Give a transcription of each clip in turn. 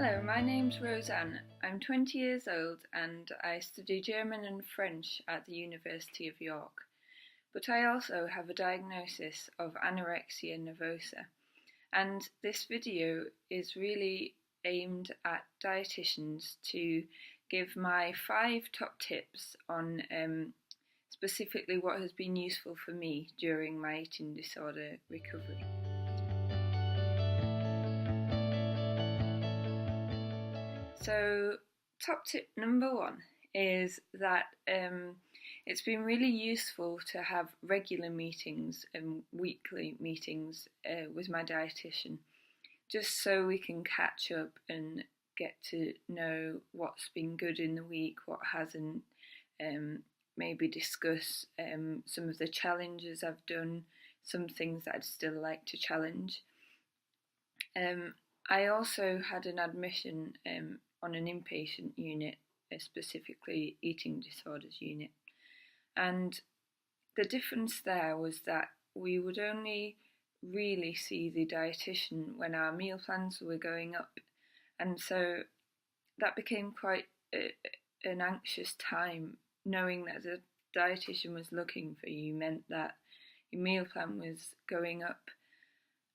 Hello, my name's Roseanne. I'm 20 years old and I study German and French at the University of York. But I also have a diagnosis of anorexia nervosa, and this video is really aimed at dietitians to give my 5 top tips on specifically what has been useful for me during my eating disorder recovery. So, top tip number 1 is that it's been really useful to have regular meetings and weekly meetings with my dietitian, just so we can catch up and get to know what's been good in the week, what hasn't, maybe discuss some of the challenges I've done, some things that I'd still like to challenge. I also had an admission on an inpatient unit, specifically eating disorders unit, and the difference there was that we would only really see the dietitian when our meal plans were going up, and so that became quite an anxious time. Knowing that the dietitian was looking for you meant that your meal plan was going up,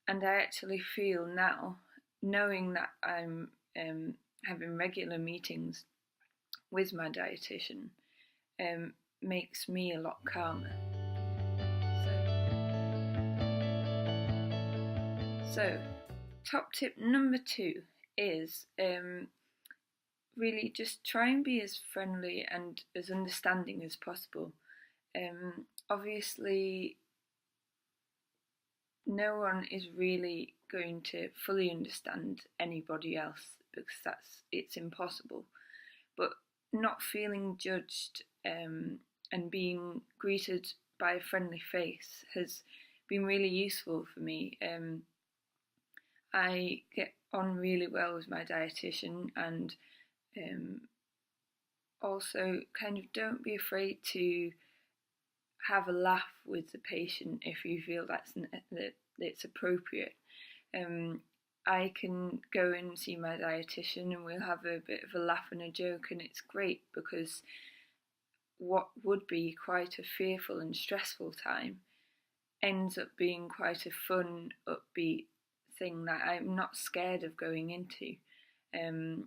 and I actually feel now, knowing that I'm having regular meetings with my dietitian, makes me a lot calmer. So top tip number 2 is really just try and be as friendly and as understanding as possible. Obviously, no one is really going to fully understand anybody else because it's impossible, but not feeling judged and being greeted by a friendly face has been really useful for me. I get on really well with my dietitian, and also kind of don't be afraid to have a laugh with the patient if you feel that it's appropriate. I can go and see my dietitian and we'll have a bit of a laugh and a joke, and it's great because what would be quite a fearful and stressful time ends up being quite a fun, upbeat thing that I'm not scared of going into. And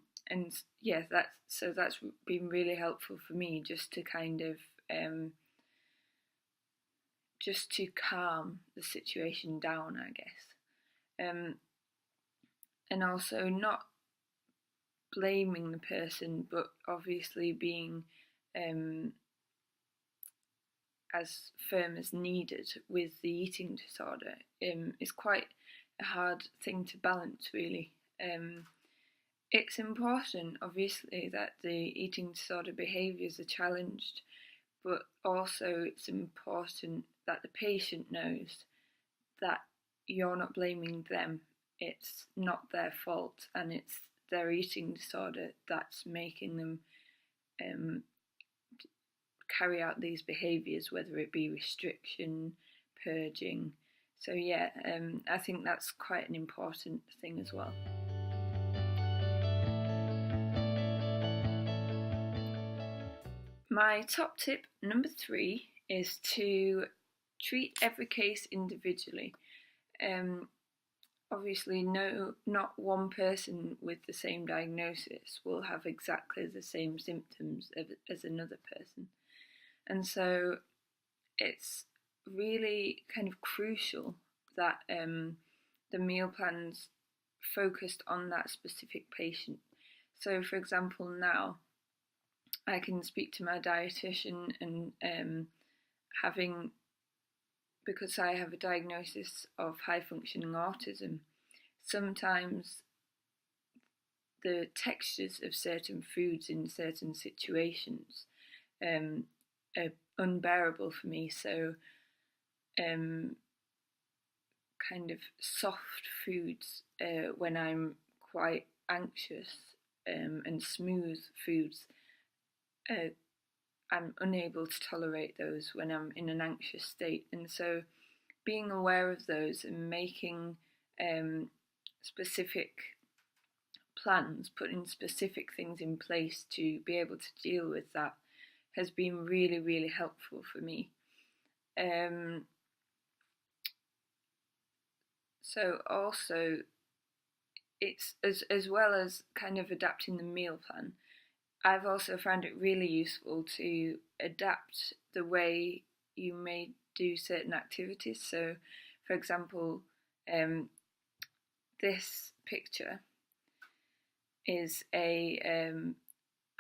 yeah, that's been really helpful for me, just to kind of just to calm the situation down, I guess. And also not blaming the person, but obviously being as firm as needed with the eating disorder is quite a hard thing to balance, really. It's important, obviously, that the eating disorder behaviours are challenged, but also it's important that the patient knows that you're not blaming them. It's not their fault, and it's their eating disorder that's making them carry out these behaviours, whether it be restriction, purging. So yeah, I think that's quite an important thing as well. My top tip number 3 is to treat every case individually. Obviously, not one person with the same diagnosis will have exactly the same symptoms as another person. And so it's really kind of crucial that the meal plans focused on that specific patient. So, for example, now I can speak to my dietitian, and because I have a diagnosis of high functioning autism, sometimes the textures of certain foods in certain situations are unbearable for me. So kind of soft foods when I'm quite anxious, and smooth foods, I'm unable to tolerate those when I'm in an anxious state. And so being aware of those and making specific plans, putting specific things in place to be able to deal with that has been really, really helpful for me. So also, it's as well as kind of adapting the meal plan, I've also found it really useful to adapt the way you may do certain activities. So, for example, this picture is a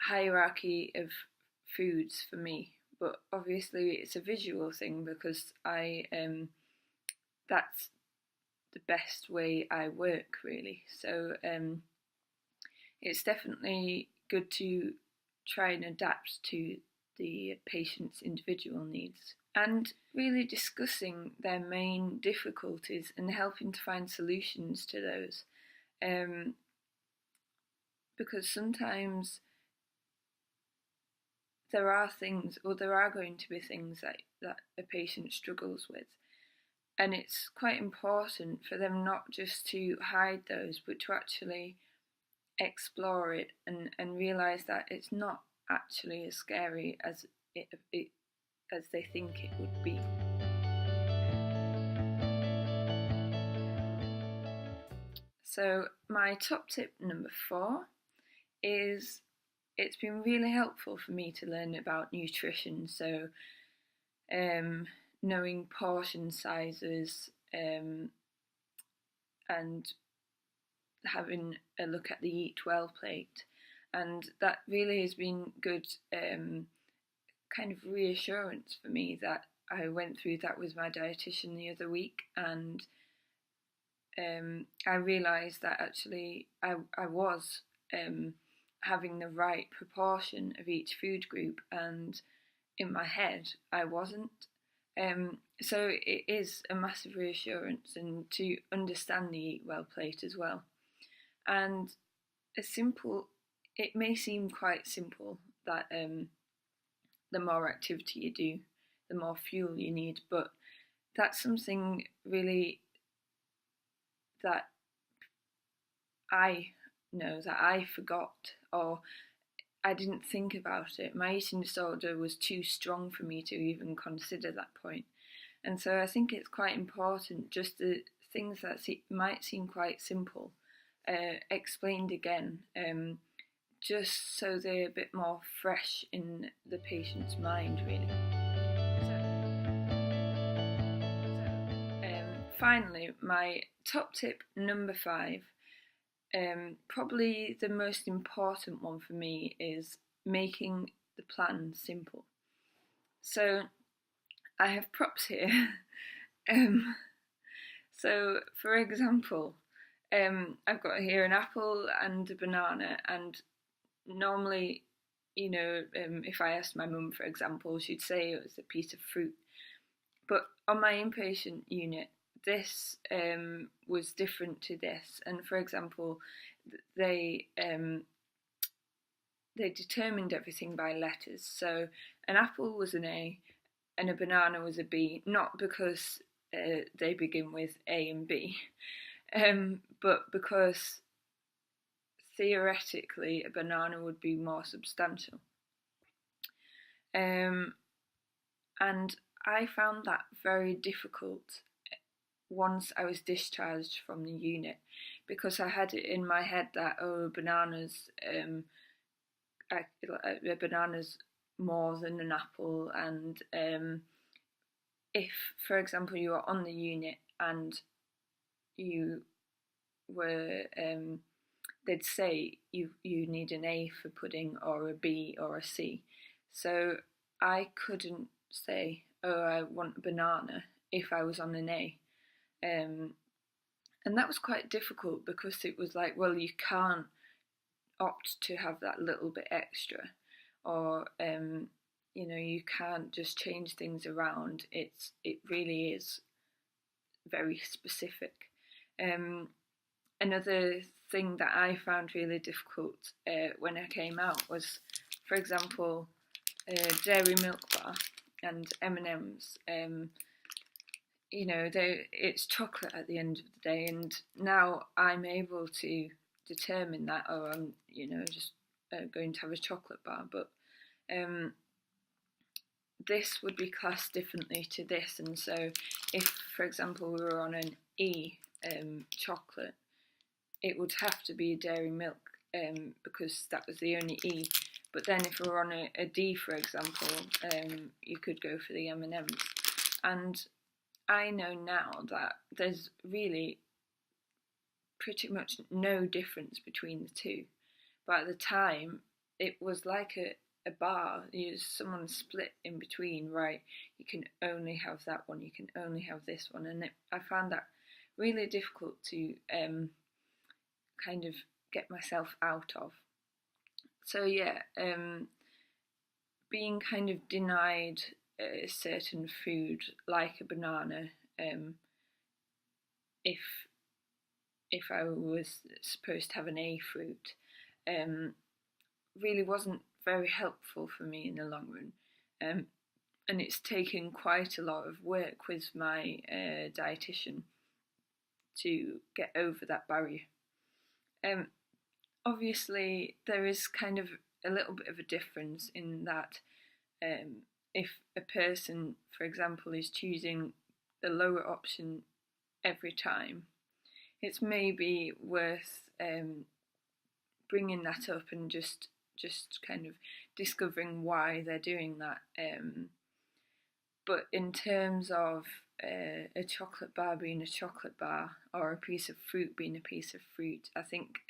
hierarchy of foods for me, but obviously it's a visual thing because that's the best way I work, really. So it's definitely good to try and adapt to the patient's individual needs, and really discussing their main difficulties and helping to find solutions to those. Because sometimes there are going to be things that a patient struggles with. And it's quite important for them not just to hide those, but to actually explore it and realise that it's not actually as scary as as they think it would be. So my top tip number 4 is, it's been really helpful for me to learn about nutrition. So knowing portion sizes and having a look at the Eat Well plate, and that really has been good kind of reassurance for me that I went through that with my dietitian the other week, and I realised that actually I was having the right proportion of each food group, and in my head I wasn't. So it is a massive reassurance, and to understand the Eat Well plate as well. And it may seem quite simple that the more activity you do, the more fuel you need, but that's something really that I know that I forgot, or I didn't think about it. My eating disorder was too strong for me to even consider that point. And so I think it's quite important, just the things that might seem quite simple, explained again, just so they're a bit more fresh in the patient's mind, really. Finally, my top tip number 5, probably the most important one for me, is making the plan simple. So I have props here. So for example, I've got here an apple and a banana, and normally, if I asked my mum, for example, she'd say it was a piece of fruit. But on my inpatient unit, this was different to this. And for example, they determined everything by letters. So an apple was an A and a banana was a B, not because they begin with A and B, but because theoretically a banana would be more substantial. And I found that very difficult once I was discharged from the unit, because I had it in my head that bananas, a banana's more than an apple, and if, for example, you were on the unit and you were, they'd say you need an A for pudding or a B or a C. So I couldn't say, I want a banana if I was on an A. And that was quite difficult, because it was like, well, you can't opt to have that little bit extra, or you can't just change things around. It really is very specific. Another thing that I found really difficult when I came out was, for example, dairy milk bar and M&Ms. It's chocolate at the end of the day, and now I'm able to determine that, oh, I'm just going to have a chocolate bar, but this would be classed differently to this. And so if, for example, we were on an E chocolate, it would have to be dairy milk because that was the only E. But then if we were on a D, for example, you could go for the M&Ms. And I know now that there's really pretty much no difference between the two. But at the time, it was like a bar. Someone split in between, right? You can only have that one, you can only have this one. And I found that really difficult to kind of get myself out of. So yeah, being kind of denied a certain food like a banana, if I was supposed to have an A fruit, really wasn't very helpful for me in the long run. And it's taken quite a lot of work with my dietitian to get over that barrier. Obviously, there is kind of a little bit of a difference in that if a person, for example, is choosing the lower option every time, it's maybe worth bringing that up and just kind of discovering why they're doing that. But in terms of a chocolate bar being a chocolate bar or a piece of fruit being a piece of fruit, I think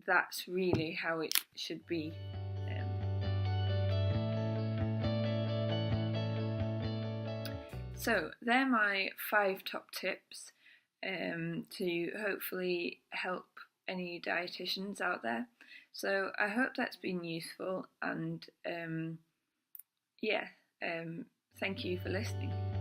that's really how it should be. So they're my 5 top tips to hopefully help any dietitians out there. So I hope that's been useful, and thank you for listening.